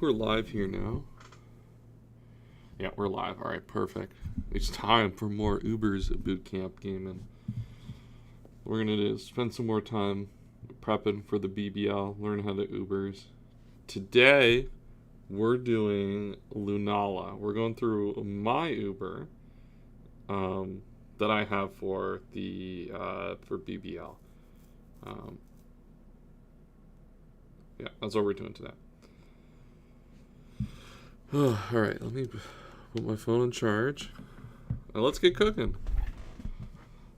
We're live here now. Yeah, we're live. All right, perfect. It's time for more Ubers at Bootcamp gaming. We're gonna spend some more time prepping for the BBL, learn how to Ubers. Today, we're doing Lunala. We're going through my Uber that I have for the for BBL. Yeah, that's what we're doing today. All right, let me put my phone on charge. Now let's get cooking.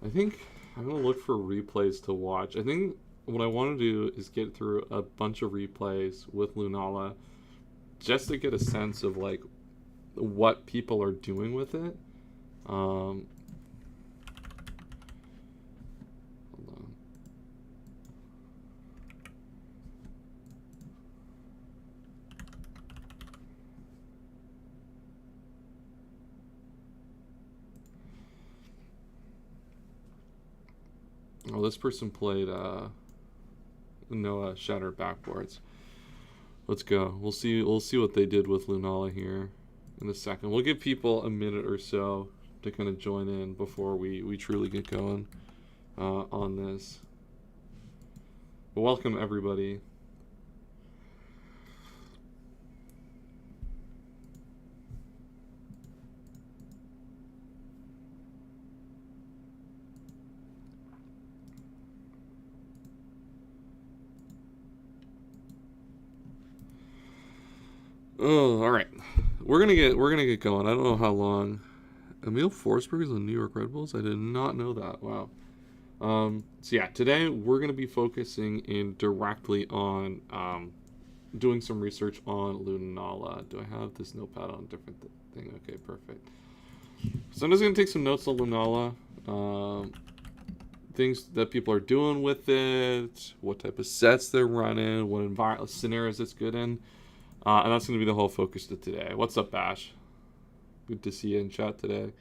I think I'm gonna look for replays to watch. I think what I want to do is get through a bunch of replays with Lunala, just to get a sense of like what people are doing with it. Hold on. Oh, this person played Noah Shattered Backboards. Let's go. We'll see what they did with Lunala here in a second. We'll give people a minute or so to kind of join in before we truly get going on this. But welcome everybody. Oh, all right. We're gonna get going. I don't know how long. Emil Forsberg is on New York Red Bulls. I did not know that. Wow. So yeah, today we're gonna be focusing in directly on doing some research on Lunala. Do I have this notepad on a different thing? Okay, perfect. So I'm just gonna take some notes on Lunala. Things that people are doing with it, what type of sets they're running, what scenarios it's good in. And that's going to be the whole focus of today. What's up, Bash? Good to see you in chat today.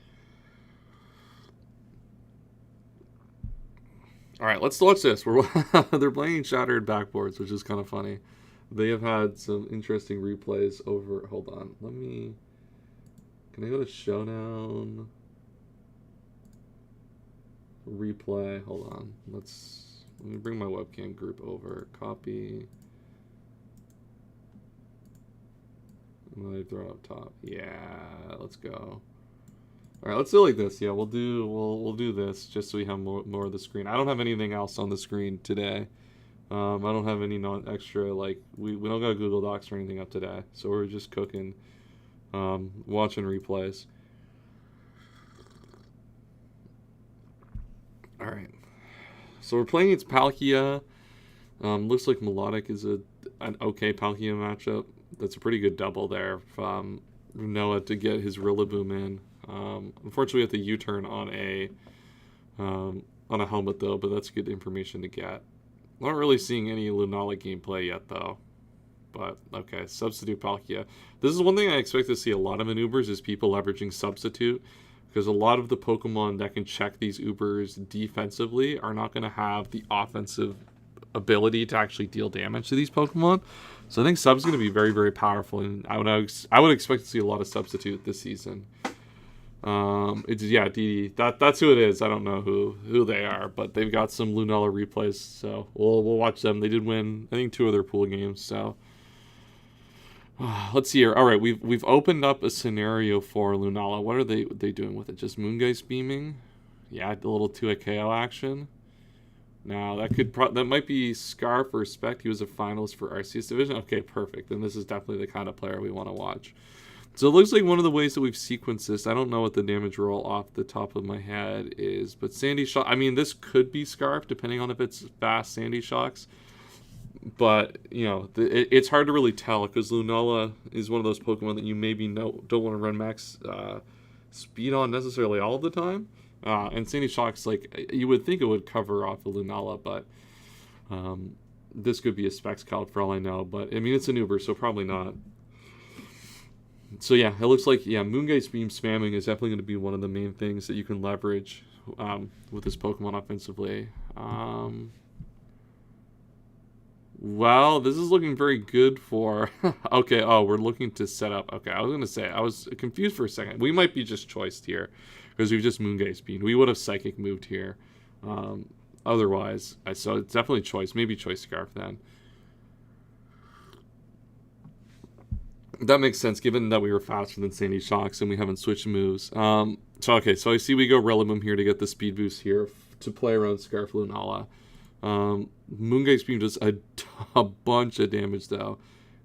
All right, let's watch this. They're playing Shattered Backboards, which is kind of funny. They have had some interesting replays over. Hold on. Can I go to Showdown? Replay. Hold on. Let me bring my webcam group over. Copy. And then I throw up top. Yeah, let's go. All right, let's do it like this. Yeah, we'll do this just so we have more of the screen. I don't have anything else on the screen today. I don't have any extra like we don't got Google Docs or anything up today, so we're just cooking, watching replays. All right, so we're playing against Palkia. Looks like Melodic is an okay Palkia matchup. That's a pretty good double there from Noah to get his Rillaboom in. Unfortunately, we have the U-turn on a helmet though, but that's good information to get. Not really seeing any Lunala gameplay yet though. But okay, substitute Palkia. This is one thing I expect to see a lot of in Ubers is people leveraging substitute, because a lot of the Pokemon that can check these Ubers defensively are not going to have the offensive ability to actually deal damage to these Pokemon. So I think sub's going to be very, very powerful, and I would expect to see a lot of substitute this season. It's DD. That's who it is. I don't know who they are, but they've got some Lunala replays, so we'll watch them. They did win, I think, 2 of their pool games. So let's see here. All right, we've opened up a scenario for Lunala. What are they doing with it? Just Moongeist beaming? Yeah, a little 2 KO action. Now that might be Scarf or Spect. He was a finalist for RCS Division. Okay, perfect. Then this is definitely the kind of player we want to watch. So it looks like one of the ways that we've sequenced this, I don't know what the damage roll off the top of my head is, but Sandy Shock, I mean, this could be Scarf, depending on if it's fast Sandy Shocks. But, you know, it's hard to really tell, because Lunala is one of those Pokemon that you maybe don't want to run max speed on necessarily all the time. And Sandy Shock's, like, you would think it would cover off the Lunala, but this could be a Specs Scout for all I know. But, I mean, it's an Uber, so probably not. So, yeah, it looks like, Moongeist Beam spamming is definitely going to be one of the main things that you can leverage with this Pokemon offensively. Well, this is looking very good for... Okay, oh, we're looking to set up... Okay, I was going to say, I was confused for a second. We might be just choiced here, because we've just Moongaze Speed. We would have Psychic moved here. Otherwise, so it's definitely choice. Maybe choice Scarf then. That makes sense, given that we were faster than Sandy Shocks and we haven't switched moves. Okay, so I see we go Relibum here to get the speed boost here to play around Scarf Lunala. Moongaze Beam does a bunch of damage, though.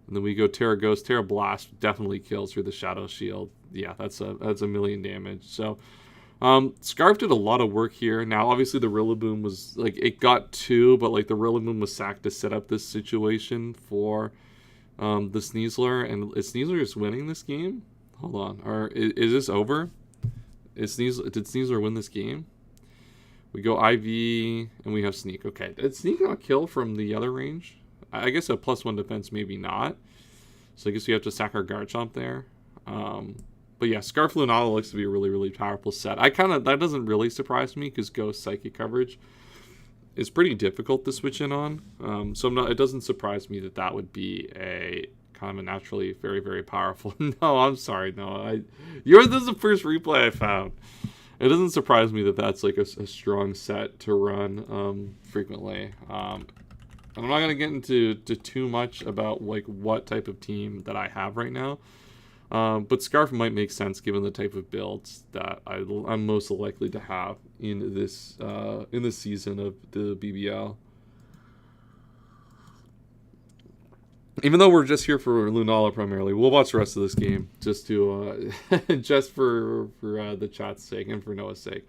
And then we go Terra Ghost. Terra Blast definitely kills through the Shadow Shield. Yeah, that's a million damage. So, Scarf did a lot of work here. Now, obviously, the Rillaboom was, like, it got 2, but, like, the Rillaboom was sacked to set up this situation for... the Sneasler, and is Sneasler just winning this game? Hold on, or is this over? Did Sneasler win this game? We go IV, and we have Sneak. Okay, did Sneak not kill from the other range? I guess a +1 defense, maybe not. So I guess we have to sack our Garchomp there. But yeah, Scarf Lunala looks to be a really, really powerful set. That doesn't really surprise me, because Ghost Psychic coverage is pretty difficult to switch in on. It doesn't surprise me that would be a kind of a naturally very, very powerful. No, I'm sorry. No, this is the first replay I found. It doesn't surprise me that that's like a strong set to run frequently. I'm not going to get into too much about like what type of team that I have right now. But Scarf might make sense given the type of builds that I'm most likely to have in this season of the BBL. Even though we're just here for Lunala primarily, we'll watch the rest of this game just to just for the chat's sake and for Noah's sake.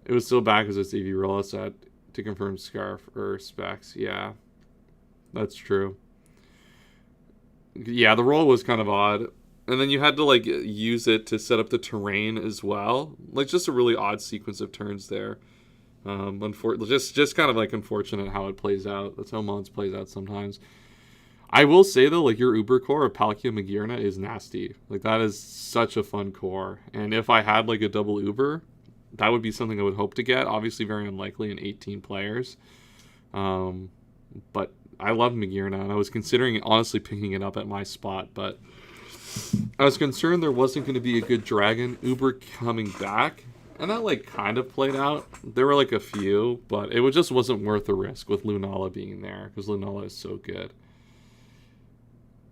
It was still bad because it's AV roll set to confirm Scarf or Specs. Yeah, that's true. Yeah, the roll was kind of odd. And then you had to, like, use it to set up the terrain as well. Like, just a really odd sequence of turns there. Just kind of, like, unfortunate how it plays out. That's how Mons plays out sometimes. I will say, though, like, your Uber core of Palkia Magearna is nasty. Like, that is such a fun core. And if I had, like, a double Uber, that would be something I would hope to get. Obviously very unlikely in 18 players. But I love Magearna, and I was considering, honestly, picking it up at my spot, but... I was concerned there wasn't going to be a good Dragon Uber coming back, and that like kind of played out. There were like a few, but it just wasn't worth the risk with Lunala being there, because Lunala is so good.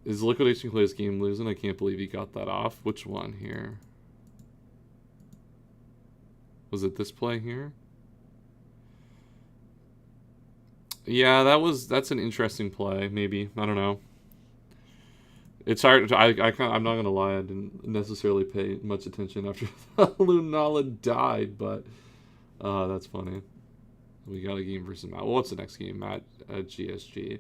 Is Liquidation Clay's game losing? I can't believe he got that off. Which one here? Was it this play here? Yeah, that's an interesting play, maybe. I don't know. It's hard. I'm not gonna lie. I didn't necessarily pay much attention after Lunala died, but that's funny. We got a game versus Matt. Well, what's the next game? Matt at GSG.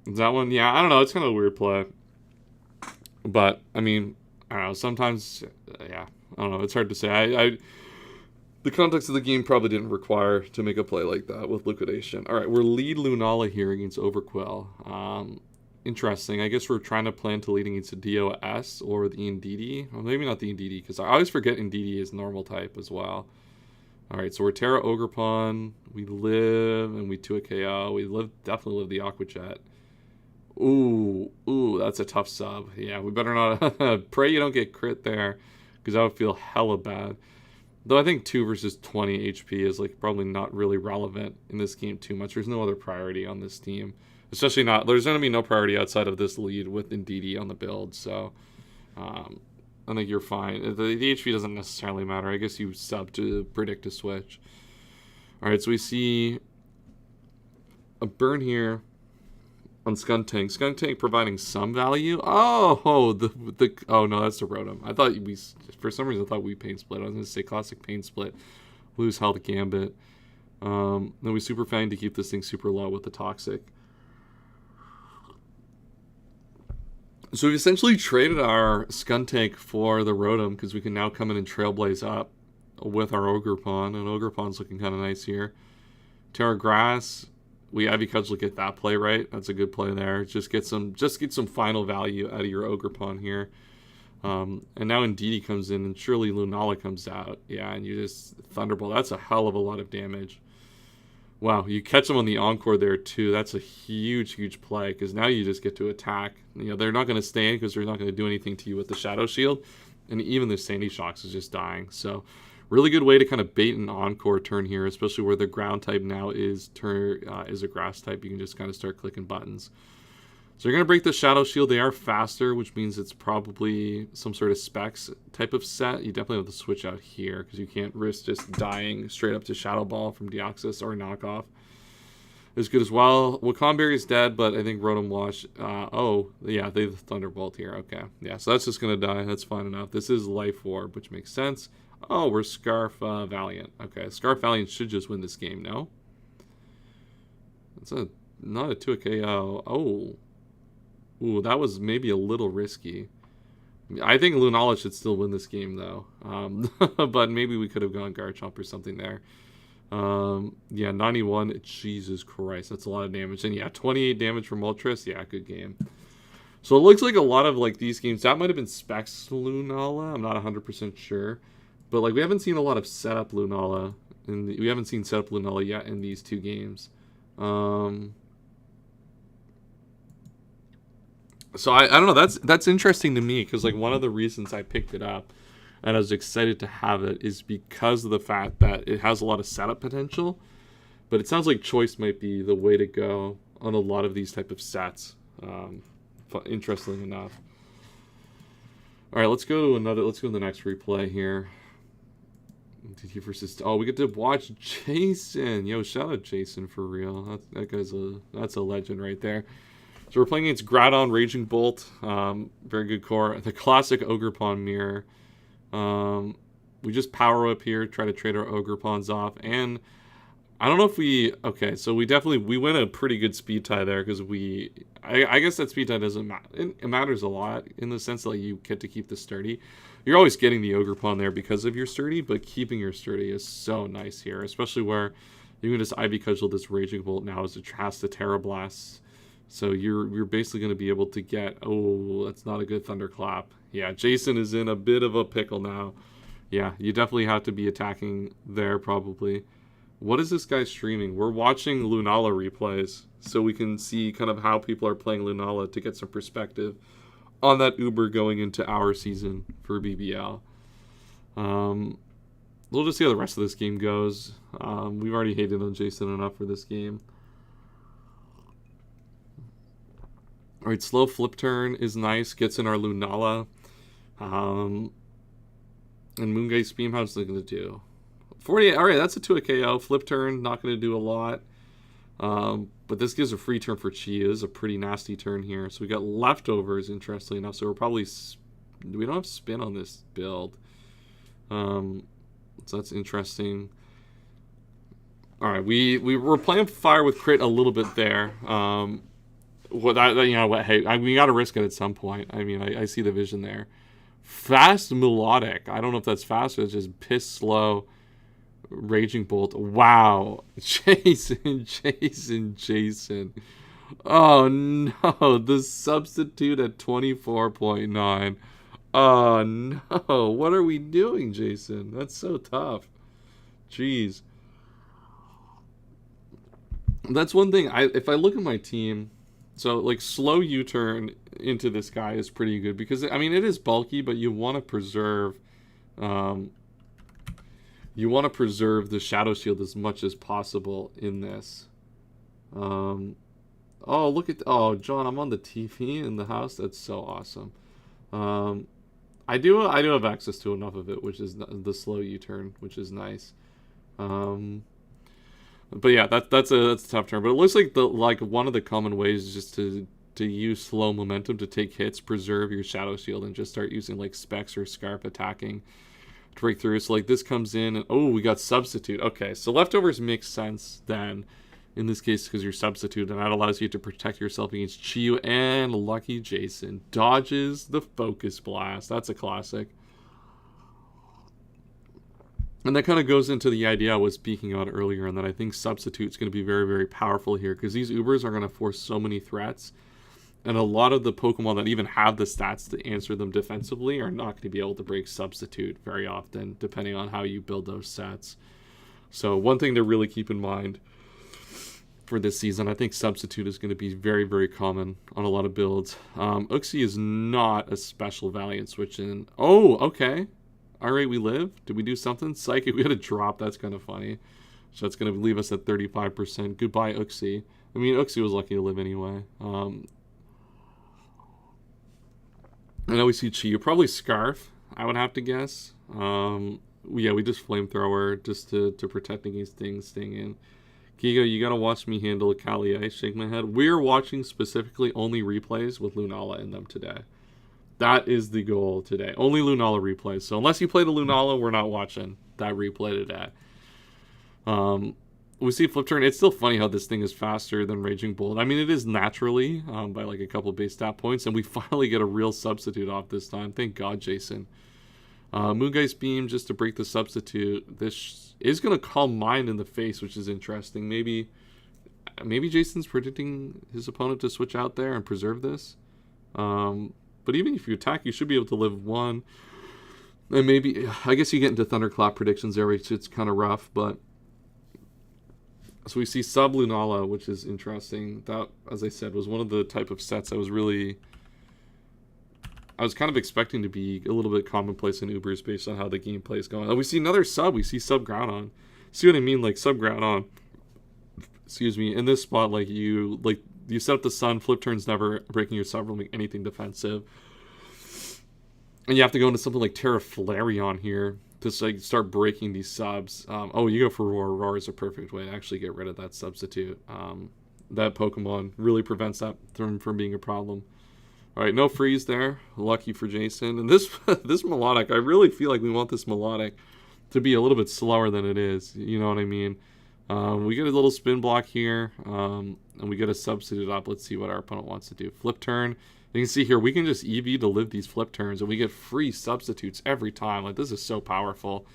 Is that one? Yeah, I don't know. It's kind of a weird play, but I mean, I don't know. Sometimes, yeah, I don't know. It's hard to say. The context of the game probably didn't require to make a play like that with Liquidation. All right, we're lead Lunala here against Overquill. Interesting. I guess we're trying to plan to lead against the DOS or the Indeedee. Well, maybe not the Indeedee, because I always forget Indeedee is normal type as well. Alright, so we're Terra Ogerpon. We live, and we 2 a KO. We definitely live the Aqua Jet. Ooh, that's a tough sub. Yeah, we better not... Pray you don't get crit there, because I would feel hella bad. Though I think 2 versus 20 HP is like probably not really relevant in this game too much. There's no other priority on this team. Especially not, there's going to be no priority outside of this lead with Indeedee on the build, so I think you're fine. The HP doesn't necessarily matter. I guess you sub to predict a switch. Alright, so we see a burn here on Skuntank. Skuntank providing some value. Oh, oh no, that's the Rotom. I thought for some reason I thought we Pain Split. I was going to say Classic Pain Split, lose Health Gambit. Then we Super Fang to keep this thing super low with the Toxic. So we've essentially traded our Skuntank for the Rotom because we can now come in and Trailblaze up with our Ogerpon, and Ogerpon's looking kind of nice here. Terra Grass, we Ivy Cudgel get that play right. That's a good play there. Just get some final value out of your Ogerpon here. And now Indeedee comes in, and surely Lunala comes out. Yeah, and you just Thunderbolt. That's a hell of a lot of damage. Wow, you catch them on the Encore there too. That's a huge play because now you just get to attack. You know, they're not going to stand because they're not going to do anything to you with the Shadow Shield. And even the Sandy Shocks is just dying. So really good way to kind of bait an Encore turn here, especially where the ground type now is a grass type. You can just kind of start clicking buttons. So you're going to break the Shadow Shield. They are faster, which means it's probably some sort of specs type of set. You definitely have to switch out here because you can't risk just dying straight up to Shadow Ball from Deoxys or Knockoff. Is good as well. Wakanberry is dead, but I think Rotom Wash... oh, yeah, they have Thunderbolt here. Okay. Yeah, so that's just going to die. That's fine enough. This is Life Orb, which makes sense. Oh, we're Scarf Valiant. Okay, Scarf Valiant should just win this game, no? It's not a 2KO. Oh. Ooh, that was maybe a little risky. I think Lunala should still win this game, though. But maybe we could have gone Garchomp or something there. Yeah, 91. Jesus Christ, that's a lot of damage. And yeah, 28 damage from Moltres. Yeah, good game. So it looks like a lot of like these games, that might have been Specs Lunala. I'm not 100% sure. But like we haven't seen a lot of setup Lunala. We haven't seen setup Lunala yet in these two games. So I don't know, that's interesting to me because like one of the reasons I picked it up and I was excited to have it is because of the fact that it has a lot of setup potential, but it sounds like Choice might be the way to go on a lot of these type of sets, interestingly enough. All right, let's go to the next replay here. DT versus, oh, we get to watch Jason. Yo, shout out Jason for real. That guy's that's a legend right there. So we're playing against Groudon, Raging Bolt, very good core. The classic Ogerpon mirror. We just power up here, try to trade our Ogerpons off, and I don't know if okay, so we win a pretty good speed tie there because I guess that speed tie doesn't matter. It matters a lot in the sense that you get to keep the sturdy. You're always getting the Ogerpon there because of your sturdy, but keeping your sturdy is so nice here, especially where you can just Ivy Cudgel this Raging Bolt now as it has to Terra Blast. So you're basically going to be able to get... Oh, that's not a good Thunderclap. Yeah, Jason is in a bit of a pickle now. Yeah, you definitely have to be attacking there probably. What is this guy streaming? We're watching Lunala replays so we can see kind of how people are playing Lunala to get some perspective on that Uber going into our season for BBL. We'll just see how the rest of this game goes. We've already hated on Jason enough for this game. Alright, slow flip turn is nice. Gets in our Lunala. And Moongeist Beam, how's it going to do? 48. Alright, that's a 2KO. Flip turn, not going to do a lot. But this gives a free turn for Chia. This is a pretty nasty turn here. So we got leftovers, interestingly enough. So we're probably... We don't have spin on this build. So that's interesting. Alright, we're playing fire with crit a little bit there. Hey, we got to risk it at some point. I mean, I see the vision there. Fast Melodic. I don't know if that's fast or it's just piss slow. Raging Bolt. Wow. Jason. Oh, no. The substitute at 24.9. Oh, no. What are we doing, Jason? That's so tough. Jeez. That's one thing. If I look at my team... So, like, slow U-turn into this guy is pretty good because, I mean, it is bulky, but you want to preserve, the Shadow Shield as much as possible in this. Oh, look at, oh, John, I'm on the TV in the house. That's so awesome. I do have access to enough of it, which is the slow U-turn, which is nice. But yeah, that's a tough turn. But it looks like one of the common ways is just to use slow momentum to take hits, preserve your Shadow Shield, and just start using like Specs or Scarp attacking to break through. So like this comes in, and oh, we got Substitute. Okay, so leftovers makes sense then in this case because you're Substitute, and that allows you to protect yourself against Chiyu, and lucky Jason dodges the Focus Blast. That's a classic. And that kind of goes into the idea I was speaking about earlier, and that I think Substitute's going to be very, very powerful here, because these Ubers are going to force so many threats, and a lot of the Pokemon that even have the stats to answer them defensively are not going to be able to break Substitute very often, depending on how you build those sets. So one thing to really keep in mind for this season. I think Substitute is going to be very, very common on a lot of builds. Uxie is not a special Valiant switch in. Oh, okay. All right, we live. Did we do something? Psychic, we had a drop. That's kind of funny. So that's going to leave us at 35%. Goodbye, Uxie. I mean, Uxie was lucky to live anyway. I know we see Chi. Probably Scarf, I would have to guess. Yeah, we just Flamethrower just to protect against things staying in. Giga, you gotta watch me handle a Kali. I shake my head. We're watching specifically only replays with Lunala in them today. That is the goal today. Only Lunala replays. So unless you play the Lunala, we're not watching that replay today. We see Flip Turn. It's still funny how this thing is faster than Raging Bolt. I mean, it is naturally by like a couple base stat points, and we finally get a real substitute off this time. Thank God, Jason. Moongeist Beam just to break the substitute. This is going to call Mind in the face, which is interesting. Maybe Jason's predicting his opponent to switch out there and preserve this. But even if you attack, you should be able to live one. And maybe, I guess you get into Thunderclap predictions there, which it's kind of rough. But so we see Sub Lunala, which is interesting. That, as I said, was one of the type of sets I was kind of expecting to be a little bit commonplace in Ubers based on how the gameplay is going. Oh, we see another sub. We see Sub Groudon. See what I mean? Like Sub Groudon. Excuse me. In this spot, you set up the Sun. Flip Turn's never breaking your sub, make anything defensive. And you have to go into something like Terra Flareon here to start breaking these subs. Oh, you go for Roar. Roar is a perfect way to actually get rid of that substitute. That Pokemon really prevents that from being a problem. All right, no freeze there. Lucky for Jason. And this Melodic, I really feel like we want this Melodic to be a little bit slower than it is. You know what I mean? We get a little spin block here, and we get a substitute up. Let's see what our opponent wants to do. Flip turn. You can see here, we can just EV to live these flip turns, and we get free substitutes every time. Like, this is so powerful.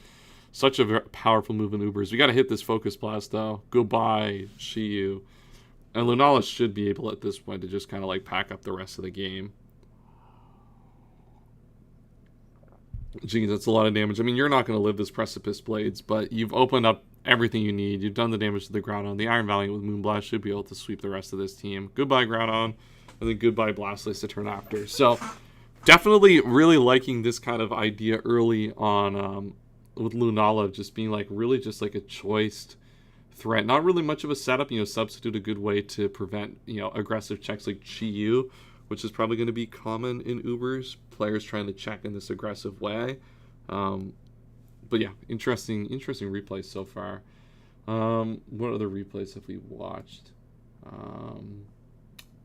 Such a powerful move in Ubers. We got to hit this Focus Blast, though. Goodbye, Shiyu. And Lunala should be able at this point to just kind of pack up the rest of the game. Geez, that's a lot of damage. I mean, you're not going to live this Precipice Blades, but you've opened up everything you need. You've done the damage to the Groudon. The Iron Valiant with Moonblast should be able to sweep the rest of this team. Goodbye, Groudon. And then goodbye, Blastoise to turn after. So, definitely really liking this kind of idea early on with Lunala just being really just a choiced threat. Not really much of a setup, substitute a good way to prevent, aggressive checks like Chi-Yu, which is probably going to be common in Ubers, players trying to check in this aggressive way. But yeah, interesting replays so far. What other replays have we watched?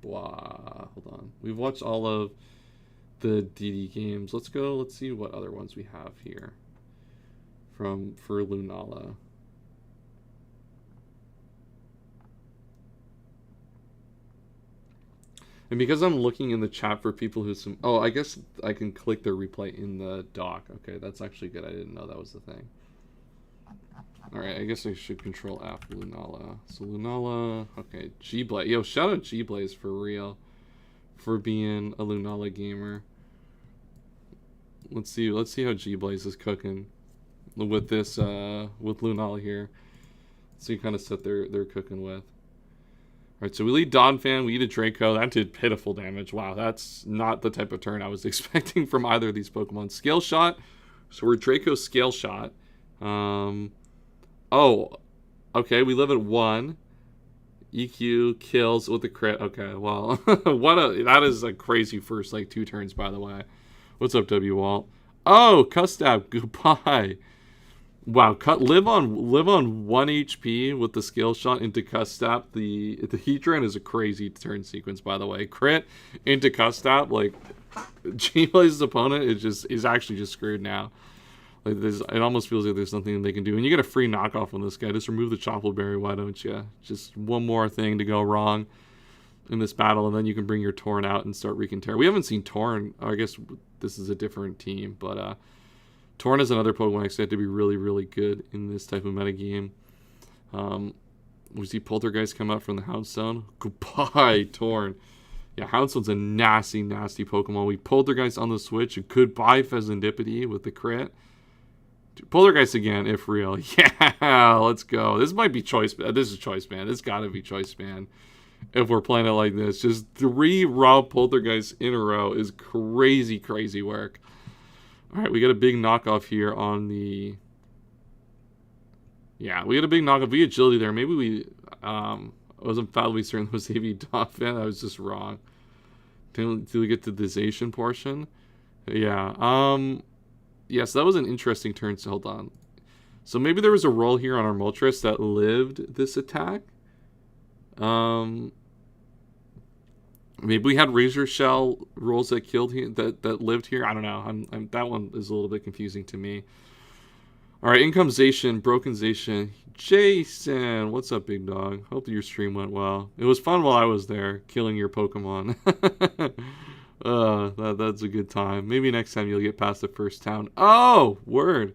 Hold on. We've watched all of the DD games. Let's see what other ones we have here for Lunala. And because I'm looking in the chat for people who I guess I can click the replay in the dock. Okay, that's actually good. I didn't know that was the thing. Alright, I guess I should control F Lunala. So Lunala, okay, G-Blaze. Yo, shout out G-Blaze for real. For being a Lunala gamer. Let's see how G-Blaze is cooking with this with Lunala here. So you kind of set they're cooking with. Alright, so we lead Donphan, we eat a Draco. That did pitiful damage. Wow, that's not the type of turn I was expecting from either of these Pokemon. Scale Shot. So we're Draco Scale Shot. Oh, okay, we live at 1. EQ kills with a crit. Okay, well, that is a crazy first 2 turns, by the way. What's up, W Walt? Oh, Custab, goodbye. Wow, live on 1 HP with the Scale Shot into Custap. The Heatran is a crazy turn sequence, by the way. Crit into Custap, G-Blaze's opponent is actually just screwed now. It almost feels like there's something they can do. And you get a free knockoff on this guy. Just remove the Chocolate Berry, why don't you? Just one more thing to go wrong in this battle, and then you can bring your Torn out and start wreaking terror. We haven't seen Torn. I guess this is a different team, but Torn is another Pokemon I expect to be really, really good in this type of metagame. We see Poltergeist come out from the Houndstone. Goodbye, Torn. Yeah, Houndstone's a nasty, nasty Pokemon. We Poltergeist on the Switch. Goodbye, Pheasantipity with the crit. Poltergeist again, if real. Yeah, let's go. This might be choice. This is choice man. This gotta be choice man. If we're playing it like this, just 3 raw Poltergeists in a row is crazy, crazy work. All right, we got a big knockoff here on the. Yeah, we got a big knockoff. We agility there. Maybe we. I wasn't probably certain it was AV Dolphin. I was just wrong. Did we get to the Zation portion? Yeah. Yeah, so that was an interesting turn. So hold on. So maybe there was a roll here on our Moltres that lived this attack. Maybe we had Razor Shell rolls that killed here, that lived here. I don't know. That one is a little bit confusing to me. All right, in comes Zation, Broken Zation. Jason, what's up, big dog? Hope your stream went well. It was fun while I was there, killing your Pokemon. That's a good time. Maybe next time you'll get past the first town. Oh, word.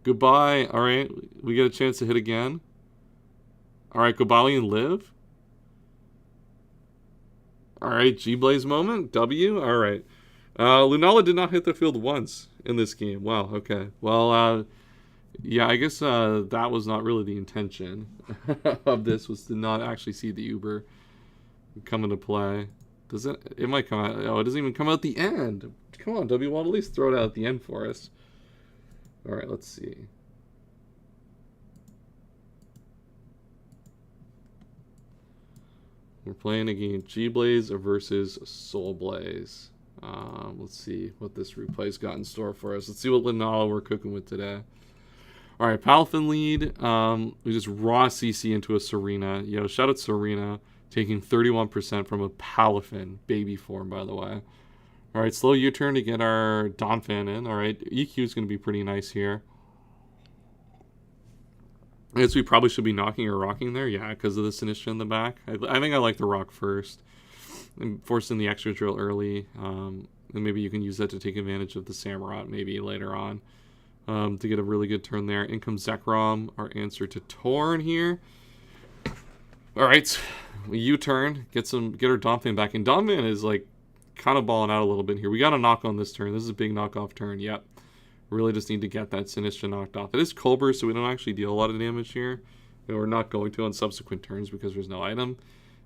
Goodbye. All right, we get a chance to hit again. All right, Gobalion live. All right, G-Blaze moment. W. All right. Lunala did not hit the field once in this game. Wow, okay. Well, yeah, I guess that was not really the intention of this, was to not actually see the Uber come into play. Does it? It might come out. Oh, it doesn't even come out at the end. Come on, W. Wall, at least throw it out at the end for us. All right, let's see. We're playing a game G-Blaze versus Soul Blaze. Let's see what this replay's got in store for us. Let's see what Lunala we're cooking with today. All right, Palafin lead. We just raw CC into a Serena. Yo, shout out Serena, taking 31% from a Palafin, baby form, by the way. All right, slow U-turn to get our Donphan in. All right, EQ is going to be pretty nice here. I guess we probably should be knocking or rocking there. Yeah, because of the Sinistra in the back. I think I like the rock first. And forcing the extra drill early. And maybe you can use that to take advantage of the Samurott maybe later on. To get a really good turn there. In comes Zekrom, our answer to Torn here. Alright, we U-turn. Get our Donphan back. And Donphan is like kind of balling out a little bit here. We got a knock on this turn. This is a big knockoff turn. Yep. Really just need to get that Sinistra knocked off. It is Colbur, so we don't actually deal a lot of damage here. And we're not going to on subsequent turns because there's no item.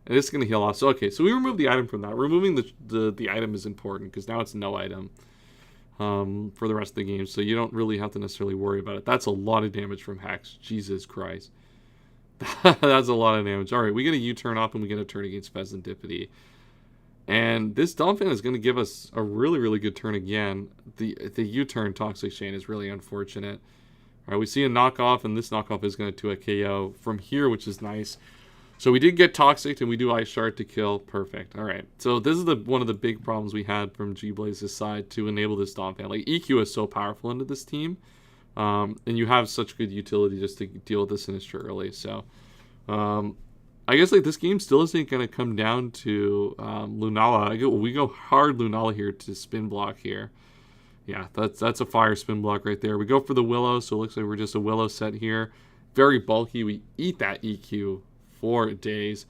And it's going to heal off. So, okay, so we remove the item from that. Removing the item is important because now it's no item for the rest of the game. So you don't really have to necessarily worry about it. That's a lot of damage from Hex. Jesus Christ. That's a lot of damage. All right, we get a U-turn off and we get a turn against Pheasantipity. And this Donphan is going to give us a really, really good turn again. The U-turn Toxic Chain is really unfortunate. All right, we see a knockoff, and this knockoff is going to a KO from here, which is nice. So we did get Toxic, and we do Ice Shard to kill. Perfect. All right. So this is one of the big problems we had from G-Blaze's side to enable this Donphan. Like, EQ is so powerful into this team, and you have such good utility just to deal with the Sinistra early. So I guess like this game still isn't going to come down to Lunala. We go hard Lunala here to spin block here. Yeah, that's a fire spin block right there. We go for the Willow, so it looks like we're just a Willow set here. Very bulky. We eat that EQ for days.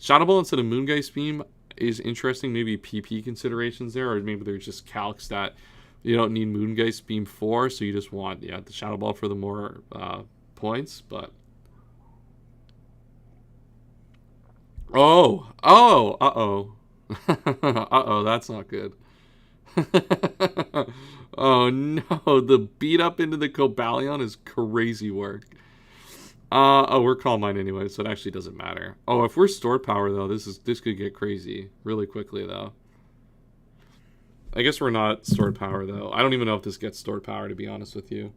Shadow Ball instead of Moongeist Beam is interesting. Maybe PP considerations there, or maybe they're just calcs that you don't need Moongeist Beam for, so you just want the Shadow Ball for the more points, but... Uh-oh, that's not good. Oh no, the beat up into the Cobalion is crazy work. Oh, we're Calm Mind anyway, so it actually doesn't matter. Oh, if we're stored power though, this could get crazy really quickly though. I guess we're not stored power though. I don't even know if this gets stored power, to be honest with you.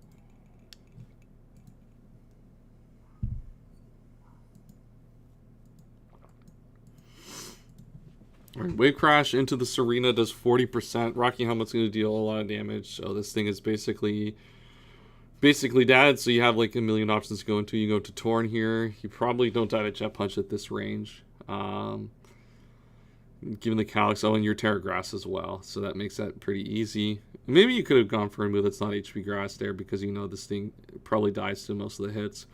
Alright, Wave Crash into the Serena does 40%. Rocky Helmet's going to deal a lot of damage. So this thing is basically dead. So you have like a million options to go into. You go to Torn here. You probably don't die to Jet Punch at this range. Given the Calyx. Oh, and your Terra Grass as well. So that makes that pretty easy. Maybe you could have gone for a move that's not HP Grass there because you know this thing probably dies to most of the hits.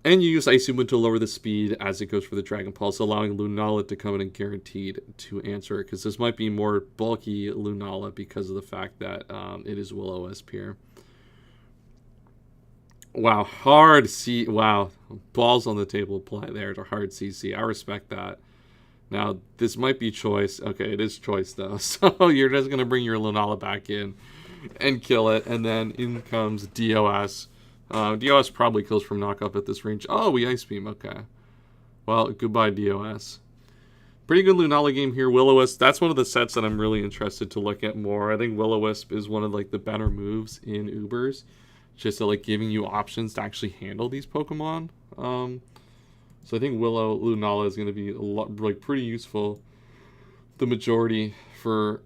And you use Icy Wind to lower the speed as it goes for the Dragon Pulse, allowing Lunala to come in and guaranteed to answer it. Because this might be more bulky Lunala because of the fact that it is Will-O-Wisp here. Wow, hard C. Wow, balls on the table play there to hard CC. I respect that. Now, this might be choice. Okay, it is choice, though. So you're just going to bring your Lunala back in and kill it. And then in comes DOS. DOS probably kills from knockoff at this range. Oh, we Ice Beam. Okay. Well, goodbye, DOS. Pretty good Lunala game here. Will-O-Wisp, that's one of the sets that I'm really interested to look at more. I think Will-O-Wisp is one of like the better moves in Ubers. Just to, like, giving you options to actually handle these Pokemon. So I think Willow Lunala is going to be a lot, like, pretty useful. The majority for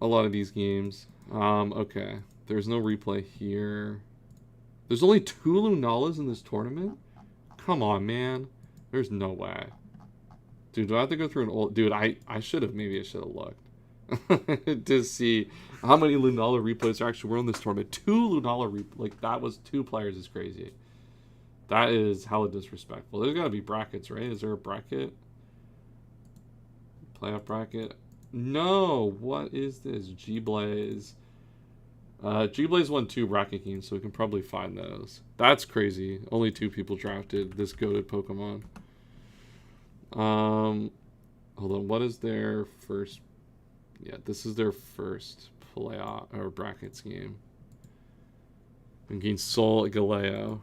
a lot of these games. Okay, there's no replay here. There's only 2 Lunalas in this tournament? Come on, man. There's no way. Dude, do I have to go through an old... Dude, I should have... Maybe I should have looked. To see how many Lunala replays actually were in this tournament. 2 Lunala like, that was 2 players is crazy. That is hella disrespectful. There's got to be brackets, right? Is there a bracket? Playoff bracket? No! What is this? G-Blaze. G-Blaze won 2 bracket games, so we can probably find those. That's crazy. Only 2 people drafted this goated Pokemon. Hold on. What is their first... Yeah, this is their first playoff or brackets game. Against Sol Galeo.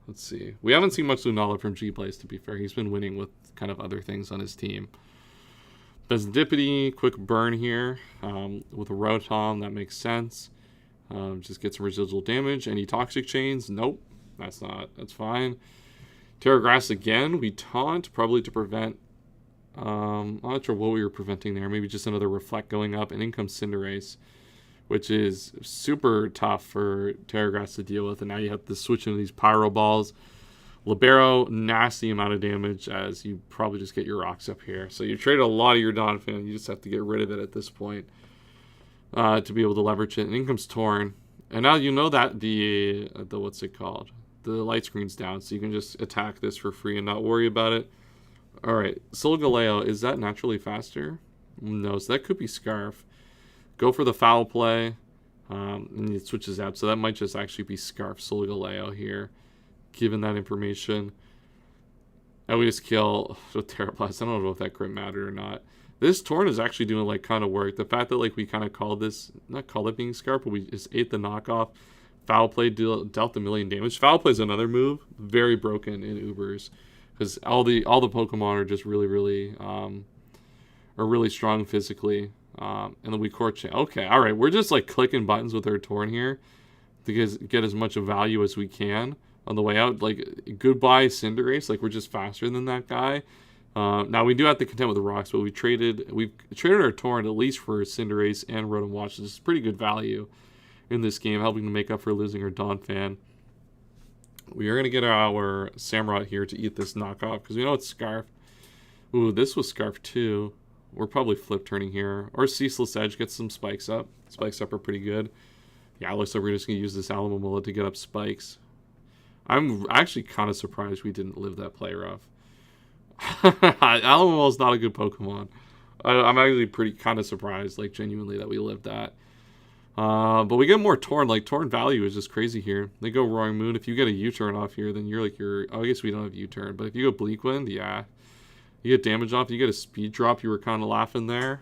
Let's see. We haven't seen much Lunala from G-Blaze, to be fair. He's been winning with kind of other things on his team. Besdipity, quick burn here. With a Rotom, that makes sense. Just get some residual damage. Any toxic chains? Nope. That's fine. Terra Grass again. We taunt, probably to prevent... I'm not sure what we were preventing there. Maybe just another Reflect going up. And in comes Cinderace, which is super tough for Terra Grass to deal with. And now you have to switch into these Pyro Balls. Libero, nasty amount of damage as you probably just get your rocks up here. So you traded a lot of your Donphan. You just have to get rid of it at this point to be able to leverage it. And in comes Torn. And now you know that the what's it called? The light screen's down. So you can just attack this for free and not worry about it. Alright, Solgaleo, is that naturally faster? No, so that could be Scarf. Go for the foul play, and it switches out. So that might just actually be Scarf Solgaleo here, given that information. And we just kill Terraplast. I don't know if that crit mattered or not. This Torn is actually doing like kind of work. The fact that like we kind of called this, not called it being Scarf, but we just ate the knockoff. Foul play dealt a million damage. Foul play is another move, very broken in Ubers. Because all the Pokemon are just really strong physically. And then we core chain. Okay, all right. We're just like clicking buttons with our Torn here to get as much value as we can on the way out. Like, goodbye Cinderace. Like, we're just faster than that guy. Now we do have to contend with the rocks, but we've traded our Torn at least for Cinderace and Rotom Watch. This is pretty good value in this game, helping to make up for losing our Donphan. We are going to get our Samurott here to eat this knockoff, because we know it's Scarf. Ooh, this was Scarf too. We're probably flip turning here. Or Ceaseless Edge gets some spikes up. Spikes up are pretty good. Yeah, it looks like we're just going to use this Alomomola to get up spikes. I'm actually kind of surprised we didn't live that play rough. Alomomola is not a good Pokemon. I'm actually pretty kind of surprised, like genuinely, that we lived that. But we get more Torn. Like, Torn value is just crazy here. They go Roaring Moon. If you get a U-turn off here, then you're like, oh, I guess we don't have U-turn. But if you go Bleak Wind, yeah. You get damage off. You get a speed drop. You were kind of laughing there.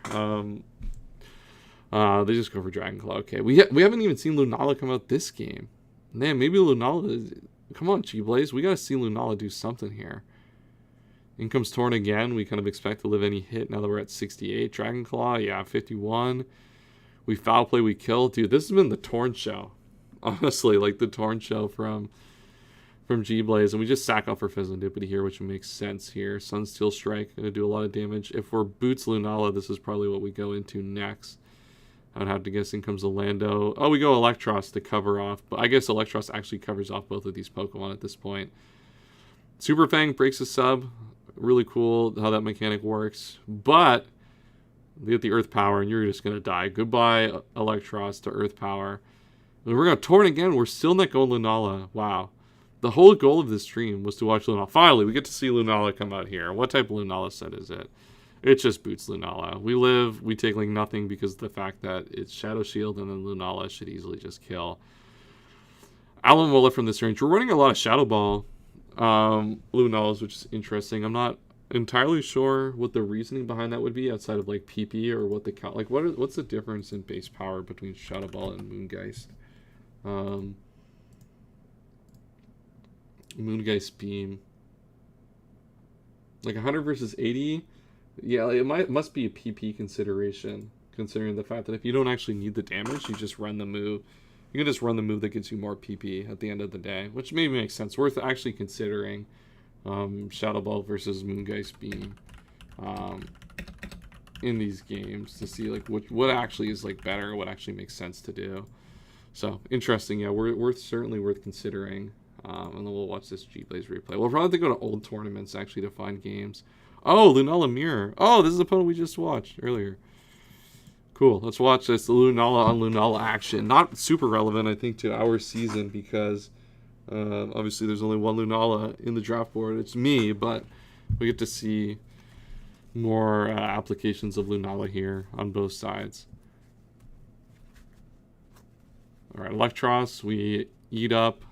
They just go for Dragon Claw. Okay, we haven't even seen Lunala come out this game. Man, maybe Lunala... Come on, G-Blaze. We got to see Lunala do something here. In comes Torn again. We kind of expect to live any hit now that we're at 68. Dragon Claw, yeah, 51. We foul play, we kill. Dude, this has been the Torn show. Honestly, like the Torn show from G-Blaze. And we just sack off our Fezandipity here, which makes sense here. Sunsteel Strike, going to do a lot of damage. If we're Boots Lunala, this is probably what we go into next. I'd have to guess in comes Orlando. Oh, we go Electros to cover off. But I guess Electros actually covers off both of these Pokemon at this point. Super Fang breaks a sub. Really cool how that mechanic works. But... they get the Earth Power, and you're just going to die. Goodbye, Electros, to Earth Power. And we're going to Torn again. We're still not going Lunala. Wow. The whole goal of this stream was to watch Lunala. Finally, we get to see Lunala come out here. What type of Lunala set is it? It's just Boots Lunala. We take like nothing because of the fact that it's Shadow Shield, and then Lunala should easily just kill. Alan Muller from this range. We're running a lot of Shadow Ball Lunalas, which is interesting. I'm not entirely sure what the reasoning behind that would be outside of like PP or what the count. Like, what's the difference in base power between Shadow Ball and Moongeist? Moongeist Beam. Like 100 versus 80? Yeah, it must be a PP consideration, considering the fact that if you don't actually need the damage, you just run the move. You can just run the move that gets you more PP at the end of the day, which maybe makes sense. Worth actually considering Shadow Ball versus Moongeist Beam in these games to see like what actually is like better, what actually makes sense to do. So interesting, yeah. We're certainly worth considering. And then we'll watch this G-Blaze replay. We'll probably have to go to old tournaments actually to find games. Oh, Lunala Mirror. Oh, this is the opponent we just watched earlier. Cool. Let's watch this Lunala on Lunala action. Not super relevant, I think, to our season because obviously there's only one Lunala in the draft board. It's me, but we get to see more applications of Lunala here on both sides. All right, Electros, we eat up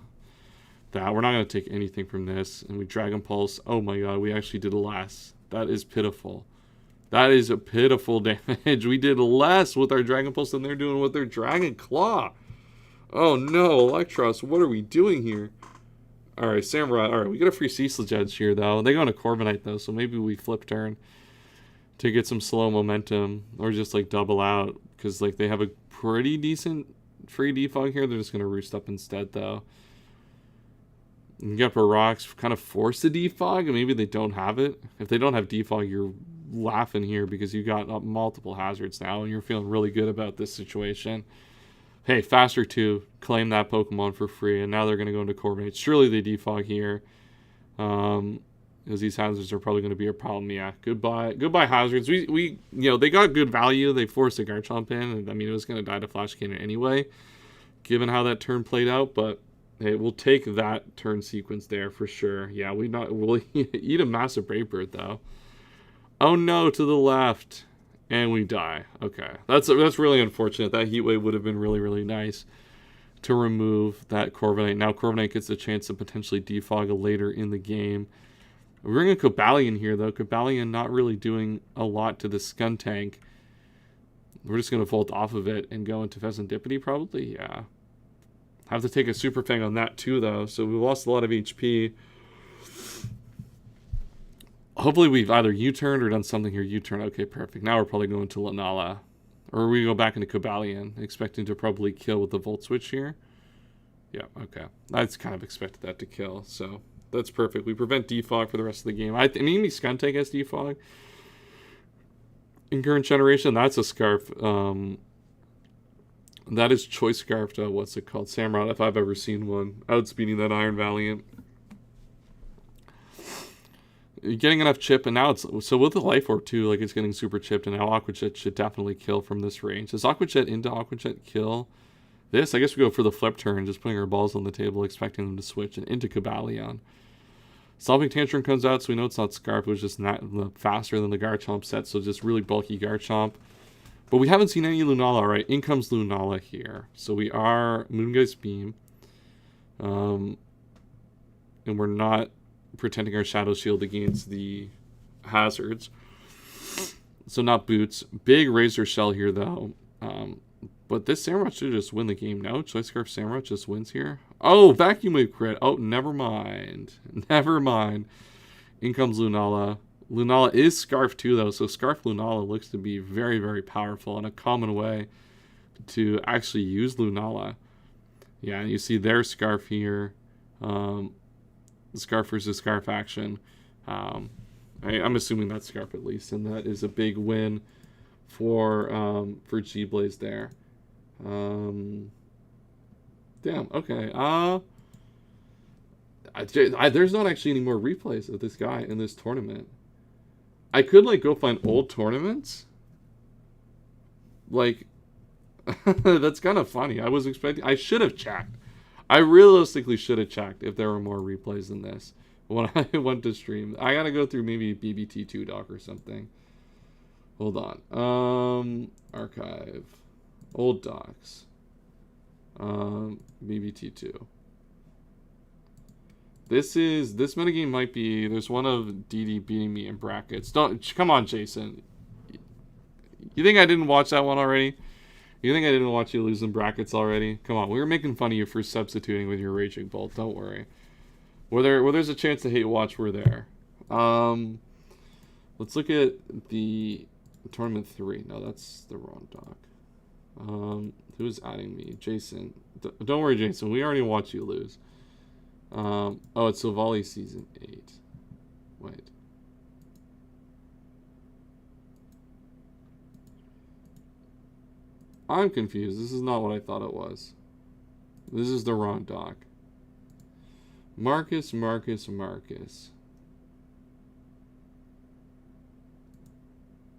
that. We're not going to take anything from this. And we Dragon Pulse. Oh my god, we actually did less. That is pitiful. That is a pitiful damage. We did less with our Dragon Pulse than they're doing with their Dragon Claw. Oh no, Electros, what are we doing here? Alright, Samurai. Alright, we get a free Ceaselage Edge here, though. They go into Corviknight, though, so maybe we flip turn to get some slow momentum. Or just, like, double out. Because, like, they have a pretty decent free defog here. They're just going to roost up instead, though. And get up a Rocks, kind of force the defog, and maybe they don't have it. If they don't have defog, you're laughing here because you got multiple hazards now, and you're feeling really good about this situation. Hey, Faster 2, claim that Pokemon for free, and now they're going to go into Corviknight. Surely they defog here, because these hazards are probably going to be a problem. Yeah, goodbye hazards. We they got good value. They forced a Garchomp in, and I mean it was going to die to Flash Cannon anyway, given how that turn played out, but. Hey, we'll take that turn sequence there for sure. Yeah, we'll eat a massive Brave Bird though. Oh no, to the left, and we die. Okay, that's really unfortunate. That Heat Wave would have been really, really nice to remove that Corviknight. Now Corviknight gets a chance to potentially defog later in the game. We're bringing Cobalion here though. Cobalion not really doing a lot to the Skuntank. We're just gonna Volt off of it and go into Pheasantipity probably. Yeah. Have to take a Super Fang on that too, though. So we lost a lot of HP. Hopefully we've either U-turned or done something here. U-turn. Okay, perfect. Now we're probably going to Lunala. Or we go back into Cobalion, expecting to probably kill with the Volt Switch here. Yeah, okay. I kind of expected that to kill, so that's perfect. We prevent defog for the rest of the game. I mean, Skuntank has defog. In current generation, that's a Scarf. That is Choice Scarf, what's it called? Samurott, if I've ever seen one. Outspeeding that Iron Valiant. You're getting enough chip, and now it's... So with the Life Orb, too, like, it's getting super chipped, and now Aqua Jet should definitely kill from this range. Does Aqua Jet into Aqua Jet kill this? I guess we go for the flip turn, just putting our balls on the table, expecting them to switch, and into Cobalion. Solving Tantrum comes out, so we know it's not Scarf. It was just not faster than the Garchomp set, so just really bulky Garchomp. But we haven't seen any Lunala, right? In comes Lunala here. So we are Moongeist Beam. And we're not protecting our Shadow Shield against the hazards. So not Boots. Big Razor Shell here, though. But this Samurott should just win the game. No? Choice Scarf Samurott just wins here? Oh, Vacuum Wave crit. Oh, never mind. Never mind. In comes Lunala. Lunala is Scarf too, though, so Scarf Lunala looks to be very, very powerful and a common way to actually use Lunala. Yeah, and you see their Scarf here. Scarf versus Scarf action. I'm assuming that's Scarf at least, and that is a big win for G-Blaze there. Damn, okay. There's not actually any more replays of this guy in this tournament. I could, like, go find old tournaments. Like, that's kind of funny. I should have checked. I realistically should have checked if there were more replays than this when I went to stream. I gotta go through maybe BBT2 doc or something. Hold on. Archive. Old docs. BBT2. This metagame might be. There's one of DD beating me in brackets. Don't come on, Jason. You think I didn't watch that one already? You think I didn't watch you lose in brackets already? Come on, we were making fun of you for substituting with your Raging Bolt. Don't worry. Where there's a chance to hate watch, we're there. Let's look at the tournament 3. No, that's the wrong doc. Who's adding me? Jason. Don't worry, Jason. We already watched you lose. Oh, it's Sylvali season 8. Wait. I'm confused. This is not what I thought it was. This is the wrong doc. Marcus.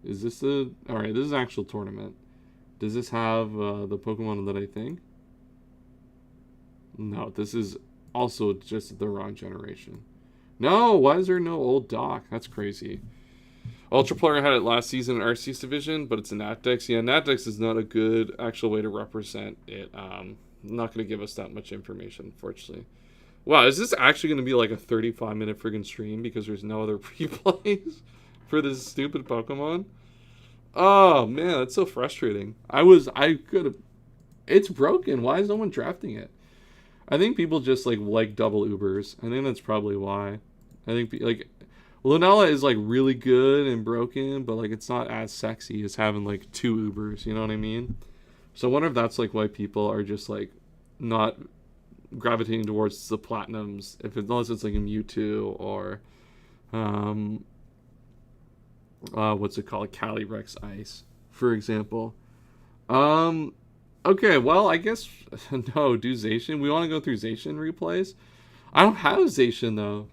Is this the... Alright, this is actual tournament. Does this have the Pokemon that I think? No, this is also just the wrong generation. No, why is there no old doc? That's crazy. Ultra Player had it last season in Arceus Division, but it's a Natdex. Yeah, Natdex is not a good actual way to represent it. Not going to give us that much information, unfortunately. Wow, is this actually going to be like a 35-minute friggin' stream because there's no other replays for this stupid Pokemon? Oh, man, that's so frustrating. I could have... It's broken. Why is no one drafting it? I think people just, like double Ubers. I think that's probably why. I think, like... Lunala is, like, really good and broken, but, like, it's not as sexy as having, like, 2 Ubers, you know what I mean? So I wonder if that's, like, why people are just, like, not gravitating towards the Platinums, unless it's, like, a Mewtwo or, what's it called? Calyrex Ice, for example. Okay, well, I guess, no, do Zacian. We want to go through Zacian replays? I don't have Zacian, though.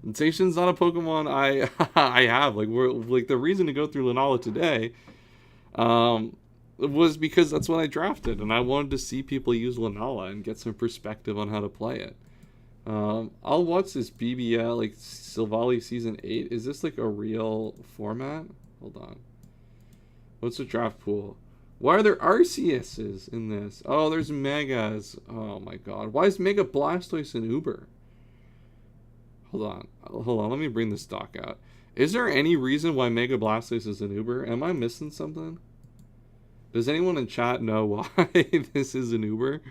Zacian's not a Pokemon I have. Like, the reason to go through Lunala today was because that's what I drafted, and I wanted to see people use Lunala and get some perspective on how to play it. I'll watch this BBL, like, Sylvali Season 8. Is this, like, a real format? Hold on. What's the draft pool? Why are there Arceuses in this? Oh, there's Megas. Oh, my God. Why is Mega Blastoise an Uber? Hold on, let me bring this doc out. Is there any reason why Mega Blastoise is an Uber? Am I missing something? Does anyone in chat know why this is an Uber?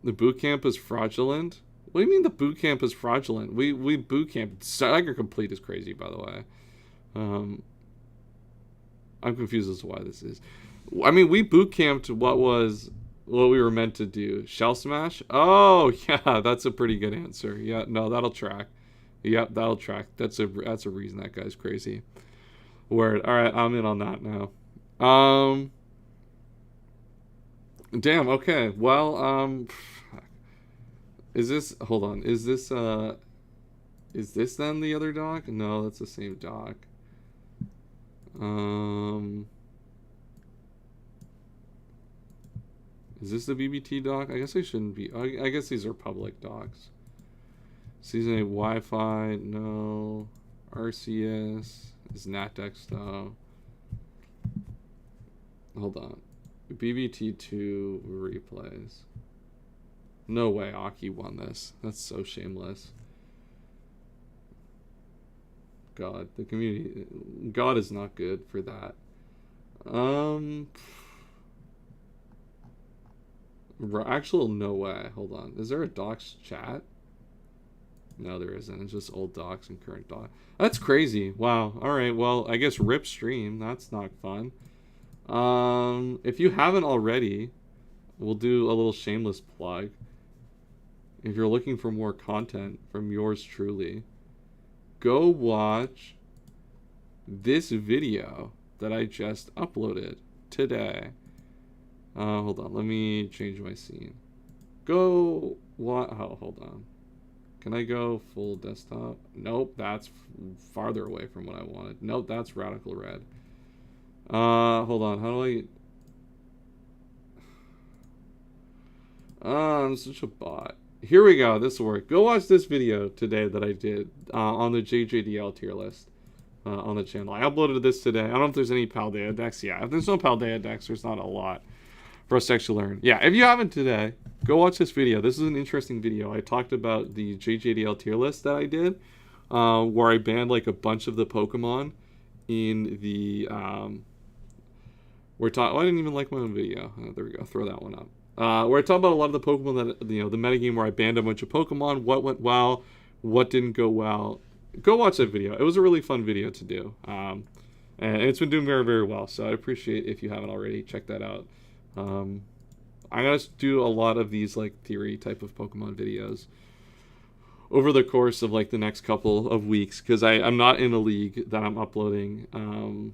The Bootcamp is fraudulent? What do you mean the Bootcamp is fraudulent? We Bootcamp. Stagger Complete is crazy, by the way. I'm confused as to why this is. I mean, we Bootcamped what we were meant to do. Shell Smash? Oh, yeah, that's a pretty good answer. Yeah, no, that'll track. Yep, that'll track. That's a reason that guy's crazy. Word. All right, I'm in on that now. Damn, okay. Well, is this... Hold on. Is this then the other doc? No, that's the same doc. Is this the BBT doc? I guess I shouldn't be. I guess these are public docs. Season 8 Wi-Fi, no. RCS is Natdex though. Hold on. BBT2 replays. No way Aki won this. That's so shameless. God, the community. God is not good for that. Actual no way. Hold on. Is there a docs chat? No, there isn't. It's just old docs and current docs. That's crazy. Wow. All right. Well, I guess rip stream. That's not fun. If you haven't already, we'll do a little shameless plug. If you're looking for more content from yours truly, go watch this video that I just uploaded today. Hold on, let me change my scene. Go what? Oh, hold on. Can I go full desktop? Nope, that's farther away from what I wanted. Nope, that's Radical Red. Hold on, how do I... I'm such a bot. Here we go, this will work. Go watch this video today that I did on the JJDL tier list on the channel. I uploaded this today. I don't know if there's any Paldea decks. Yeah, if there's no Paldea decks, there's not a lot for us to actually learn. Yeah, if you haven't today, go watch this video. This is an interesting video. I talked about the JJDL tier list that I did, where I banned like a bunch of the Pokemon in the I didn't even like my own video. There we go. Throw that one up. Where I talk about a lot of the Pokemon that, the metagame where I banned a bunch of Pokemon, what went well, what didn't go well. Go watch that video. It was a really fun video to do. And it's been doing very, very well. So I appreciate if you haven't already. Check that out. I'm going to do a lot of these like theory type of Pokemon videos over the course of like the next couple of weeks, because I'm not in a league that I'm uploading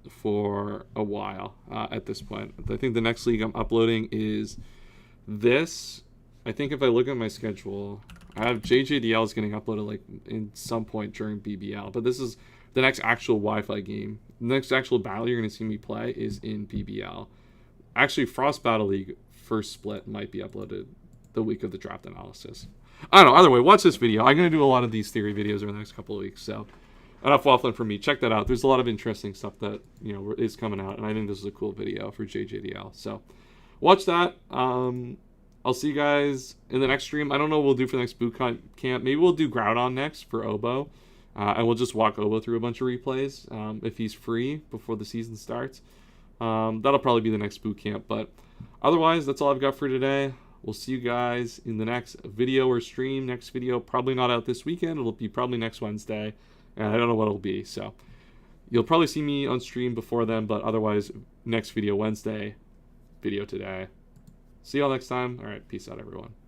for a while at this point. I think the next league I'm uploading is this. I think if I look at my schedule, I have JJDL is getting uploaded like in some point during BBL, but this is the next actual Wi-Fi game. The next actual battle you're going to see me play is in BBL. Actually, Frost Battle League first split might be uploaded the week of the draft analysis. I don't know. Either way, watch this video. I'm going to do a lot of these theory videos over the next couple of weeks. So enough waffling for me. Check that out. There's a lot of interesting stuff that is coming out, and I think this is a cool video for JJDL. So watch that. I'll see you guys in the next stream. I don't know what we'll do for the next Bootcamp. Maybe we'll do Groudon next for Obo, and we'll just walk Obo through a bunch of replays if he's free before the season starts. That'll probably be the next Bootcamp, but otherwise, that's all I've got for today. We'll see you guys in the next video or stream. Next video, probably not out this weekend. It'll be probably next Wednesday. And I don't know what it'll be. So you'll probably see me on stream before then. But otherwise, next video Wednesday, video today. See y'all next time. All right. Peace out, everyone.